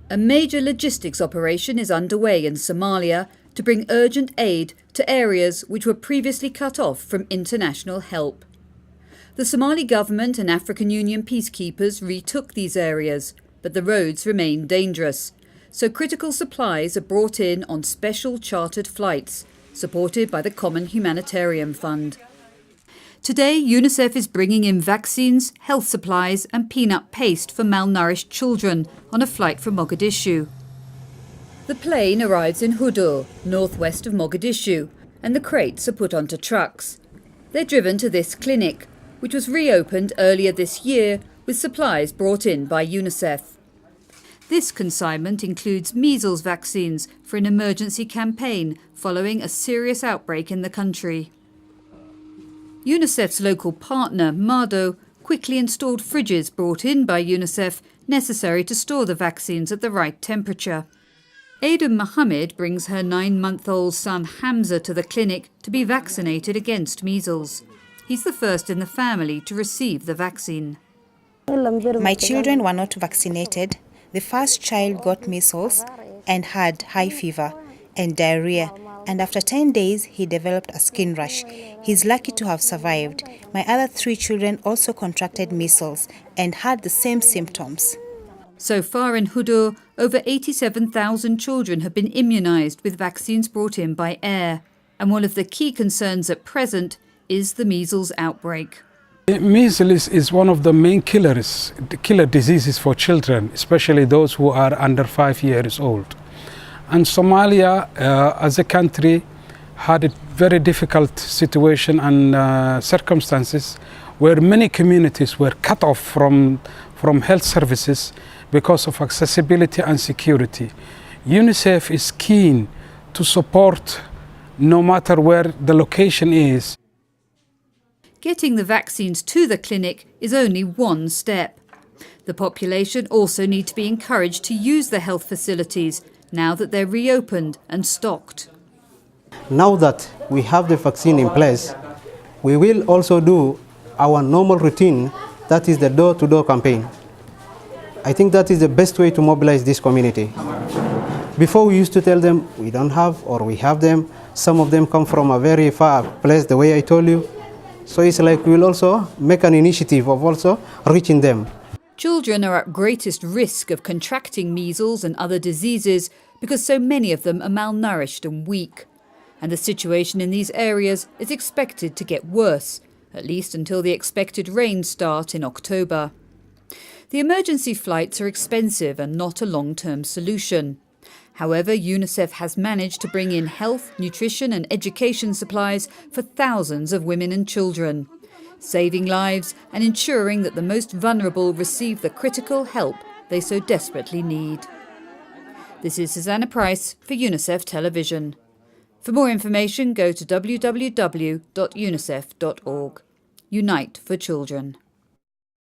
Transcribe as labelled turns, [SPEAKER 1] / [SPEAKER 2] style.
[SPEAKER 1] A major logistics operation is underway in Somalia to bring urgent aid to areas which were previously cut off from international help. The Somali government and African Union peacekeepers retook these areas, but the roads remain dangerous, so critical supplies are brought in on special chartered flights, supported by the Common Humanitarian Fund. Today, UNICEF is bringing in vaccines, health supplies and peanut paste for malnourished children on a flight from Mogadishu. The plane arrives in Hudur, northwest of Mogadishu, and the crates are put onto trucks. They're driven to this clinic, which was reopened earlier this year with supplies brought in by UNICEF. This consignment includes measles vaccines for an emergency campaign following a serious outbreak in the country. UNICEF's local partner, Mado, quickly installed fridges brought in by UNICEF necessary to store the vaccines at the right temperature. Aiden Mohammed brings her 9-month-old son Hamza to the clinic to be vaccinated against measles. He's the first in the family to receive the vaccine.
[SPEAKER 2] My children were not vaccinated. The first child got measles and had high fever and diarrhea, and after 10 days he developed a skin rash. He's lucky to have survived. My other 3 children also contracted measles and had the same symptoms.
[SPEAKER 1] So far in Hudur, over 87,000 children have been immunised with vaccines brought in by air. And one of the key concerns at present is the measles outbreak.
[SPEAKER 3] Measles is one of the main killer diseases for children, especially those who are under 5 years old. And Somalia, as a country, had a very difficult situation and circumstances where many communities were cut off from health services because of accessibility and security. UNICEF is keen to support no matter where the location is.
[SPEAKER 1] Getting the vaccines to the clinic is only one step. The population also need to be encouraged to use the health facilities now that they're reopened and stocked.
[SPEAKER 4] Now that we have the vaccine in place, we will also do our normal routine, that is the door-to-door campaign. I think that is the best way to mobilize this community. Before we used to tell them we don't have or we have them. Some of them come from a very far place, the way I told you. So it's like we will also make an initiative of also reaching them.
[SPEAKER 1] Children are at greatest risk of contracting measles and other diseases because so many of them are malnourished and weak. And the situation in these areas is expected to get worse, at least until the expected rains start in October. The emergency flights are expensive and not a long-term solution. However, UNICEF has managed to bring in health, nutrition and education supplies for thousands of women and children, saving lives and ensuring that the most vulnerable receive the critical help they so desperately need. This is Susanna Price for UNICEF Television. For more information, go to www.unicef.org. Unite for Children.